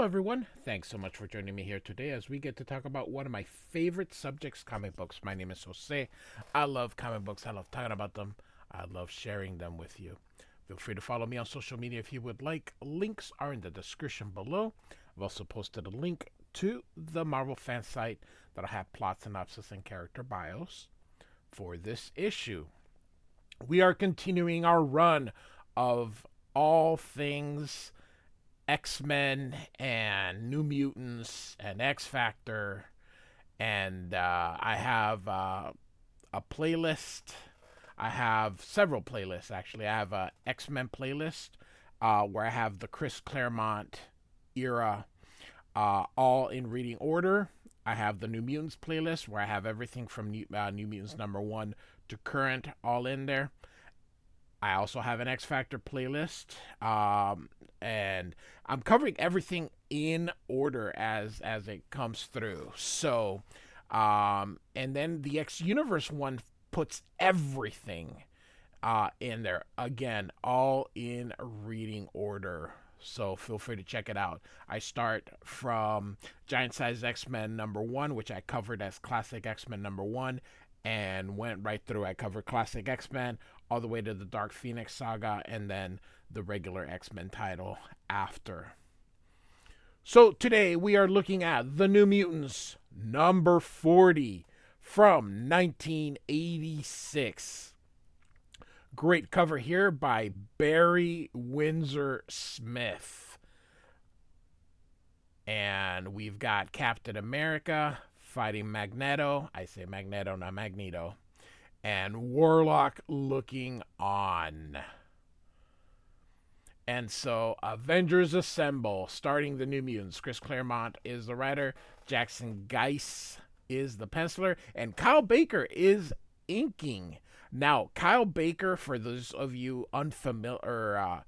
Hello, everyone. Thanks so much for joining me here today as we get to talk about one of my favorite subjects, comic books. My name is Jose. I love comic books. I love talking about them. I love sharing them with you. Feel free to follow me on social media if you would like. Links are in the description below. I've also posted a link to the Marvel fan site that'll have plot synopsis and character bios for this issue. We are continuing our run of all things X-Men and New Mutants and X Factor, and I have a playlist. I have several playlists actually. I have a X-Men playlist where I have the Chris Claremont era all in reading order. I have the New Mutants playlist where I have everything from New Mutants #1 to current all in there. I also have an X Factor playlist, and I'm covering everything in order as it comes through. So, and then the X Universe one puts everything in there again, all in reading order. So feel free to check it out. I start from Giant Size X-Men #1, which I covered as Classic X-Men #1, and went right through. I covered Classic X-Men all the way to the Dark Phoenix saga, and then the regular X-Men title after. So today we are looking at The New Mutants #40 from 1986. Great cover here by Barry Windsor Smith. And we've got Captain America fighting Magneto. I say Magneto, not Magneto. And Warlock looking on. And so, Avengers Assemble, starting the New Mutants. Chris Claremont is the writer. Jackson Guice is the penciler. And Kyle Baker is inking. Now, Kyle Baker, for those of you unfamiliar,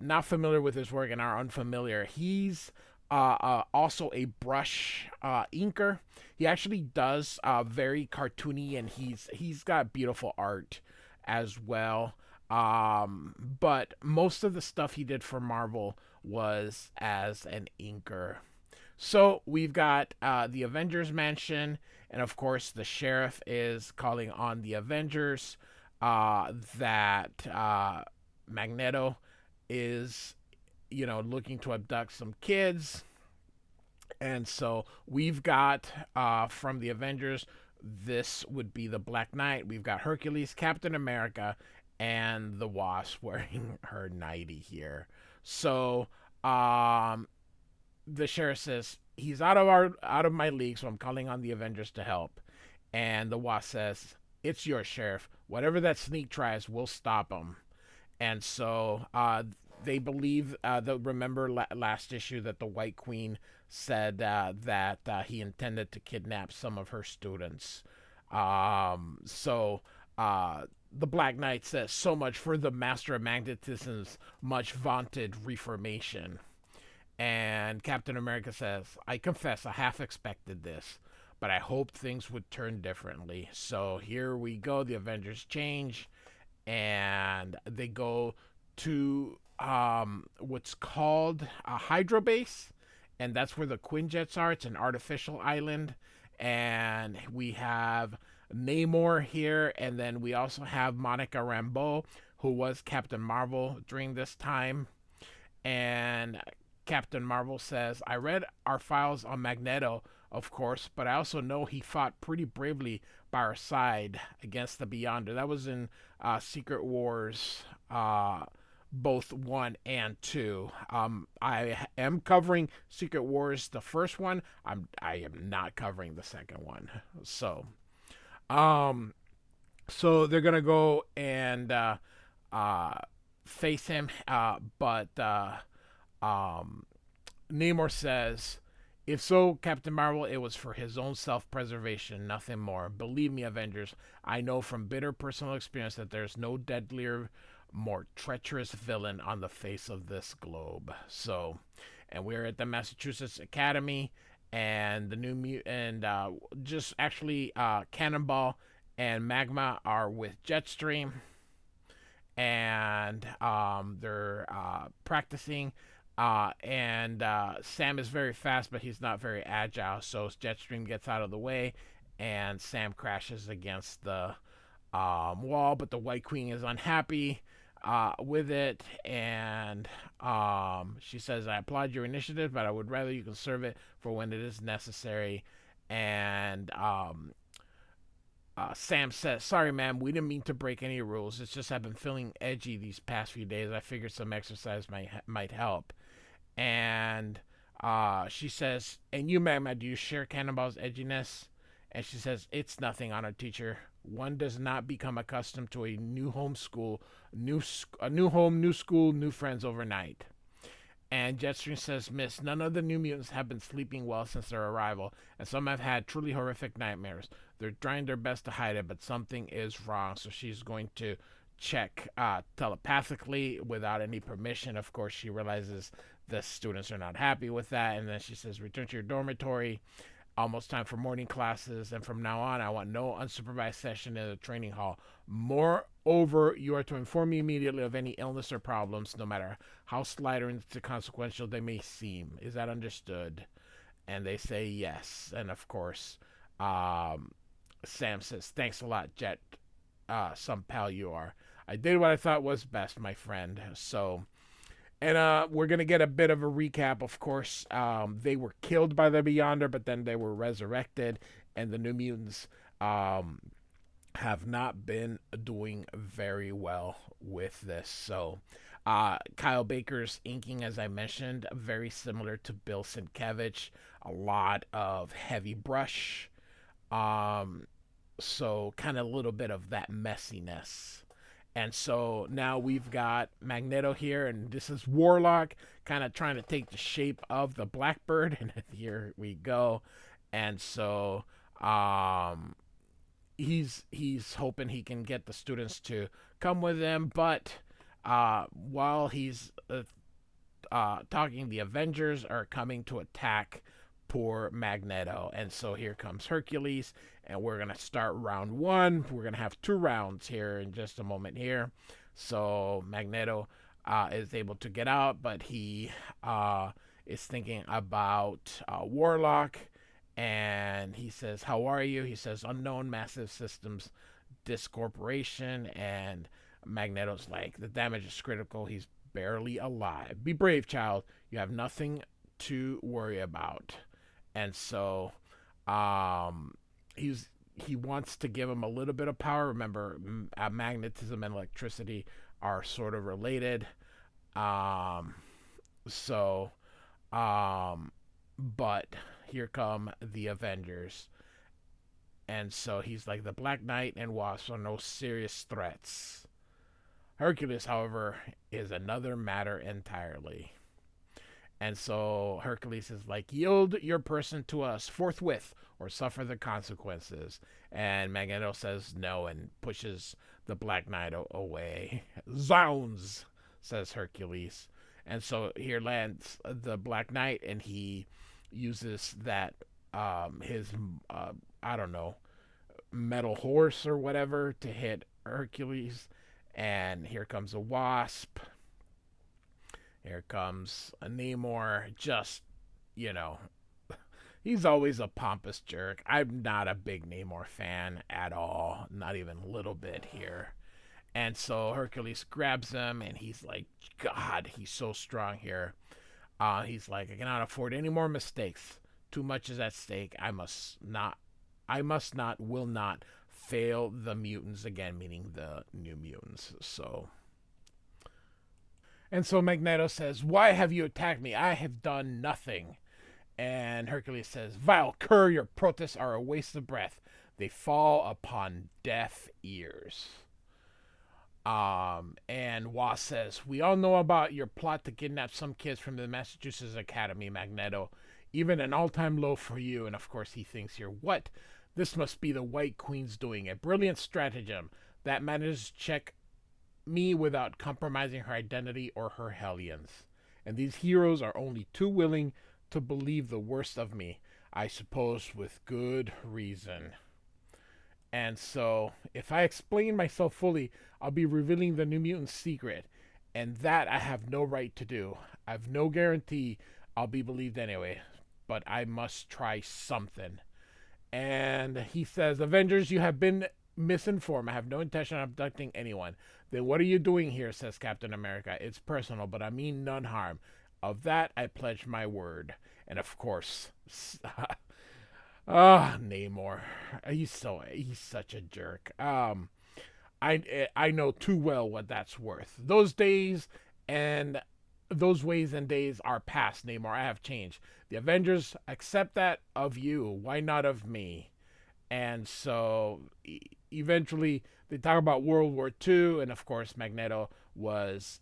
not familiar with his work and are unfamiliar, he's also a brush inker. He actually does very cartoony, and he's got beautiful art as well. But most of the stuff he did for Marvel was as an inker. So we've got the Avengers Mansion, and of course the sheriff is calling on the Avengers that Magneto is, looking to abduct some kids. And so we've got from the Avengers, this would be the Black Knight. We've got Hercules, Captain America, and the Wasp wearing her nightie here. So the sheriff says he's out of my league, so I'm calling on the Avengers to help. And the Wasp says, "It's your sheriff. Whatever that sneak tries, we'll stop him." And so they believe remember last issue that the White Queen said that he intended to kidnap some of her students. So the Black Knight says, "So much for the Master of Magnetism's much vaunted reformation." And Captain America says, "I confess I half expected this, but I hoped things would turn differently." So here we go. The Avengers change, and they go to what's called a Hydra base, and that's where the Quinjets are. It's an artificial island, and we have Namor here, and then we also have Monica Rambeau, who was Captain Marvel during this time. And Captain Marvel says, "I read our files on Magneto, of course, but I also know he fought pretty bravely by our side against the Beyonder." That was in Secret Wars, both 1 and 2. I am covering Secret Wars, the first one. I am not covering the second one. So they're gonna go and face him, but Namor says, "If so, Captain Marvel, it was for his own self-preservation, nothing more. Believe me, Avengers, I know from bitter personal experience that there's no deadlier, more treacherous villain on the face of this globe." So, and we're at the Massachusetts Academy, and the new and just actually Cannonball and Magma are with Jetstream, and they're practicing. And Sam is very fast, but he's not very agile. So Jetstream gets out of the way, and Sam crashes against the wall. But the White Queen is unhappy with it, and she says, "I applaud your initiative, but I would rather you conserve it for when it is necessary." And Sam says, "Sorry, ma'am, we didn't mean to break any rules. It's just I've been feeling edgy these past few days. I figured some exercise might help." And she says, "And you, Magma, do you share Cannonball's edginess?" And she says, "It's nothing, honor teacher. One does not become accustomed to a new home school, a new home, new school, new friends overnight." And Jetstream says, "Miss, none of the New Mutants have been sleeping well since their arrival, and some have had truly horrific nightmares. They're trying their best to hide it, but something is wrong." So she's going to check telepathically without any permission. Of course, she realizes the students are not happy with that, and then she says, "Return to your dormitory. Almost time for morning classes, and from now on, I want no unsupervised session in the training hall. Moreover, you are to inform me immediately of any illness or problems, no matter how slight or inconsequential they may seem. Is that understood?" And they say yes. And of course, Sam says, "Thanks a lot, Jet. Some pal you are. I did what I thought was best, my friend." So, and we're going to get a bit of a recap, of course. They were killed by the Beyonder, but then they were resurrected, and the New Mutants have not been doing very well with this. So, Kyle Baker's inking, as I mentioned, very similar to Bill Sienkiewicz. A lot of heavy brush. So, kind of a little bit of that messiness. And so now we've got Magneto here, and this is Warlock kind of trying to take the shape of the Blackbird, and here we go. And so he's hoping he can get the students to come with him, but while he's talking, the Avengers are coming to attack poor Magneto. And so here comes Hercules, and we're going to start round one. We're going to have 2 rounds here in just a moment here. So Magneto is able to get out, but he is thinking about Warlock, and he says, "How are you?" He says, "Unknown Massive Systems Discorporation," and Magneto's like, "The damage is critical. He's barely alive. Be brave, child. You have nothing to worry about." And so he wants to give him a little bit of power. Remember, magnetism and electricity are sort of related. So, but here come the Avengers. And so he's like, "The Black Knight and Wasp are no serious threats. Hercules, however, is another matter entirely." And so Hercules is like, "Yield your person to us forthwith or suffer the consequences." And Magneto says no and pushes the Black Knight away. "Zounds," says Hercules. And so here lands the Black Knight, and he uses that, his, I don't know, metal horse or whatever to hit Hercules. And here comes a Wasp. Here comes a Namor. Just, you know, he's always a pompous jerk. I'm not a big Namor fan at all. Not even a little bit here. And so Hercules grabs him, and he's like, God, he's so strong here. He's like, "I cannot afford any more mistakes. Too much is at stake. I must not, will not fail the mutants again," meaning the New Mutants. So, and so Magneto says, "Why have you attacked me? I have done nothing." And Hercules says, "Vile cur, your protests are a waste of breath. They fall upon deaf ears." And Wasp says, "We all know about your plot to kidnap some kids from the Massachusetts Academy, Magneto. Even an all-time low for you." And of course he thinks here, "What? This must be the White Queen's doing. A brilliant stratagem that manages to check me without compromising her identity or her Hellions. And these heroes are only too willing to believe the worst of me. I suppose with good reason." And so, if I explain myself fully, I'll be revealing the New Mutant's secret. And that I have no right to do. I have no guarantee I'll be believed anyway, but I must try something. And he says, Avengers, you have been misinformed. I have no intention of abducting anyone. Then what are you doing here, says Captain America. It's personal, but I mean none harm. Of that I pledge my word. And of course, Namor. He's such a jerk. I know too well what that's worth. Those days and those ways and days are past, Namor. I have changed. The Avengers accept that of you. Why not of me? And so eventually they talk about World War II, and of course Magneto was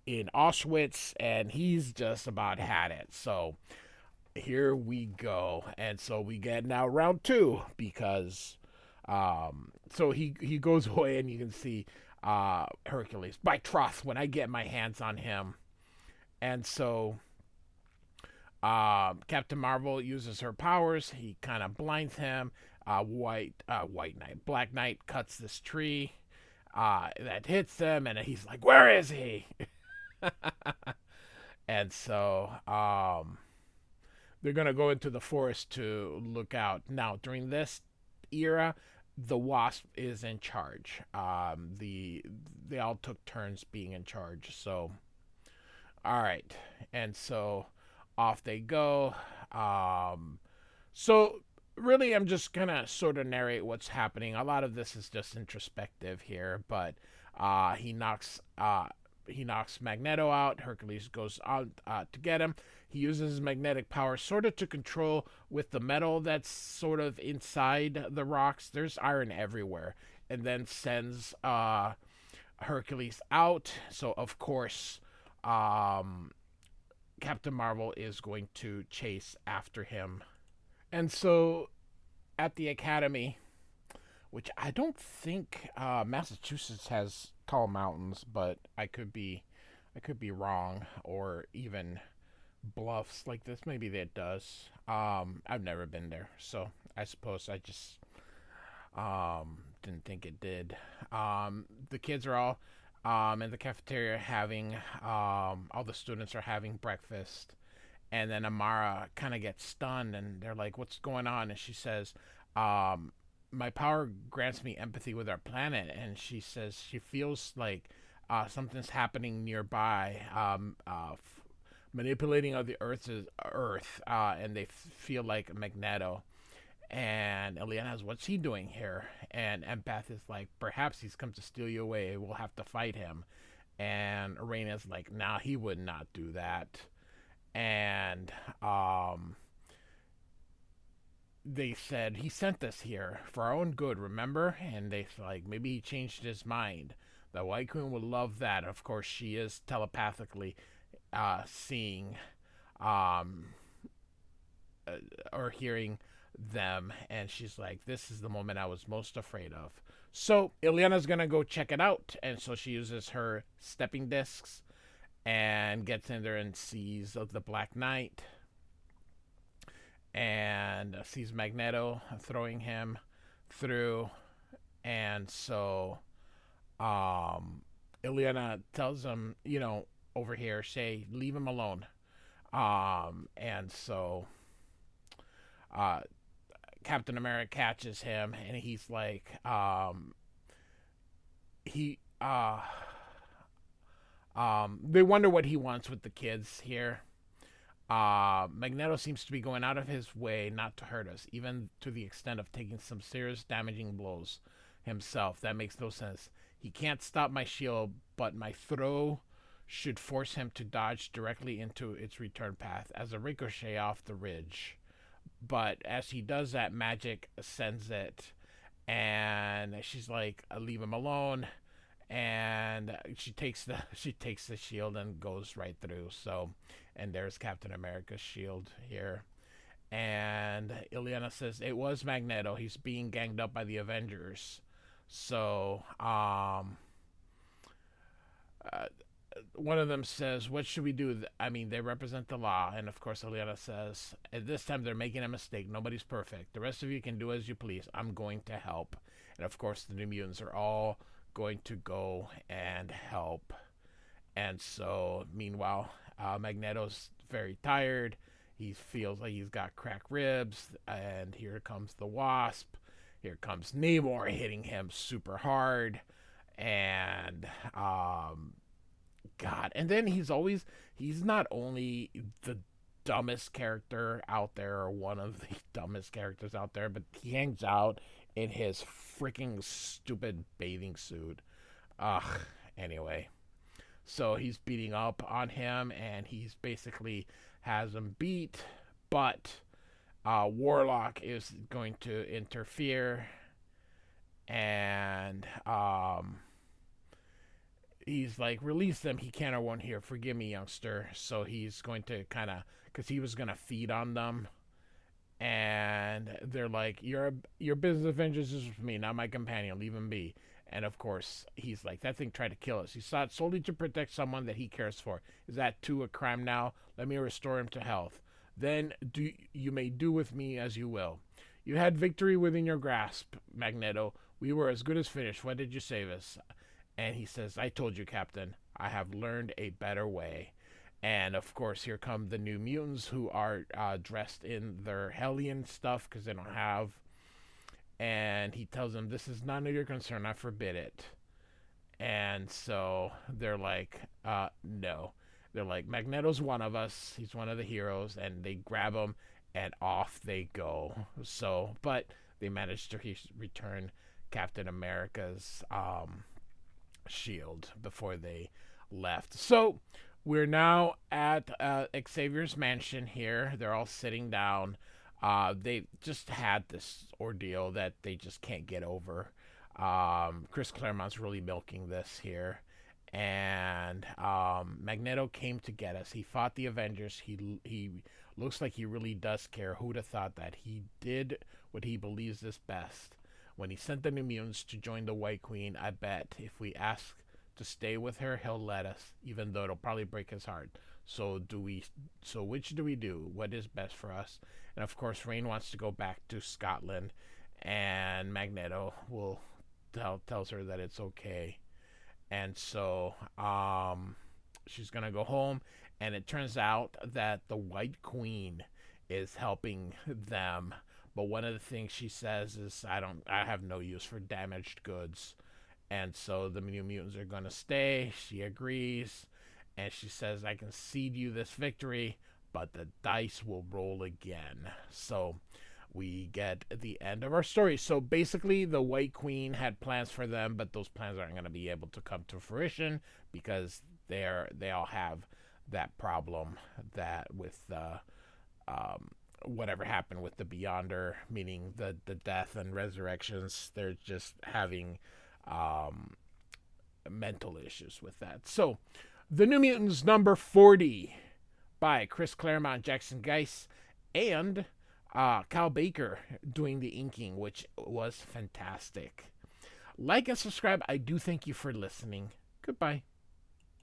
in Auschwitz, and he's just about had it. So here we go, and so we get now round two because so he goes away, and you can see Hercules by trust when I get my hands on him, and so Captain Marvel uses her powers. He kind of blinds him. White Knight, Black Knight cuts this tree that hits him, and he's like, "Where is he?" And so they're gonna go into the forest to look out. Now, during this era, the Wasp is in charge. They all took turns being in charge. So, all right, and so off they go. So really, I'm just gonna sort of narrate what's happening. A lot of this is just introspective here, but he knocks Magneto out. Hercules goes out to get him. He uses his magnetic power sort of to control with the metal that's sort of inside the rocks. There's iron everywhere, and then sends Hercules out. So of course, Captain Marvel is going to chase after him. And so at the Academy, which I don't think Massachusetts has tall mountains, but I could be wrong, or even bluffs like this. Maybe it does. I've never been there, so I suppose I just didn't think it did. The kids are all in the cafeteria having all the students are having breakfast, and then Amara kind of gets stunned, and they're like, "What's going on?" And she says, "My power grants me empathy with our planet," and she says she feels like something's happening nearby, manipulating of the Earth, and they feel like Magneto. And Eliana's, what's he doing here? And Empath is like, perhaps he's come to steal you away. We'll have to fight him. And Arena's like, nah, he would not do that. And they said he sent us here for our own good, remember? And they like, maybe he changed his mind. The White Queen would love that. Of course, she is telepathically seeing um, or hearing them, and she's like, this is the moment I was most afraid of. So Ileana's gonna go check it out, and so she uses her stepping discs and gets in there and sees the Black Knight and sees Magneto throwing him through. And so Ileana tells him, over here, say, leave him alone. And so Captain America catches him, and he's like, he they wonder what he wants with the kids here. Magneto seems to be going out of his way not to hurt us, even to the extent of taking some serious damaging blows himself. That makes no sense. He can't stop my shield, but my throw should force him to dodge directly into its return path as a ricochet off the ridge. But as he does that, magic sends it, and she's like, leave him alone. And she takes the shield and goes right through. So, and there's Captain America's shield here. And Ileana says it was Magneto. He's being ganged up by the Avengers. So, one of them says, what should we do? I mean, they represent the law. And of course, Ileana says, at this time, they're making a mistake. Nobody's perfect. The rest of you can do as you please. I'm going to help. And of course, the New Mutants are all going to go and help. And so, meanwhile, Magneto's very tired. He feels like he's got cracked ribs, and here comes the Wasp. Here comes Namor hitting him super hard, and God. And then he's not only the dumbest character out there or one of the dumbest characters out there, but he hangs out in his freaking stupid bathing suit. Ugh. Anyway, so he's beating up on him, and he's basically has him beat, but Warlock is going to interfere, and he's like, release them. He can or won't hear. Forgive me, youngster. So he's going to kind of, because he was going to feed on them. And they're like, your business Avengers is with me, not my companion. Leave him be. And of course, he's like, that thing tried to kill us. He sought solely to protect someone that he cares for. Is that too a crime now? Let me restore him to health. Then you may do with me as you will. You had victory within your grasp, Magneto. We were as good as finished. Why did you save us? And he says, I told you, Captain. I have learned a better way. And of course, here come the New Mutants who are dressed in their Hellion stuff because they don't have. And he tells them, this is none of your concern. I forbid it. And so they're like, no. They're like, Magneto's one of us. He's one of the heroes. And they grab him and off they go. So, but they managed to return Captain America's shield before they left. So we're now at Xavier's mansion here. They're all sitting down. They just had this ordeal that they just can't get over. Chris Claremont's really milking this here. And Magneto came to get us. He fought the Avengers. He looks like he really does care. Who'd have thought that? He did what he believes is best. When he sent the New Mutants to join the White Queen, I bet if we ask to stay with her, he'll let us, even though it'll probably break his heart. So which do we do? What is best for us? And of course, Rain wants to go back to Scotland, and Magneto tells her that it's okay. And so she's gonna go home, and it turns out that the White Queen is helping them. But one of the things she says is, I have no use for damaged goods. And so the New Mutants are going to stay. She agrees. And she says, I can cede you this victory, but the dice will roll again. So we get the end of our story. So basically, the White Queen had plans for them, but those plans aren't going to be able to come to fruition because they all have that problem that with whatever happened with the Beyonder, meaning the death and resurrections, they're just having mental issues with that. So, The New Mutants number 40 by Chris Claremont, Jackson Guice, and Kyle Baker doing the inking, which was fantastic. Like and subscribe. I do thank you for listening. Goodbye.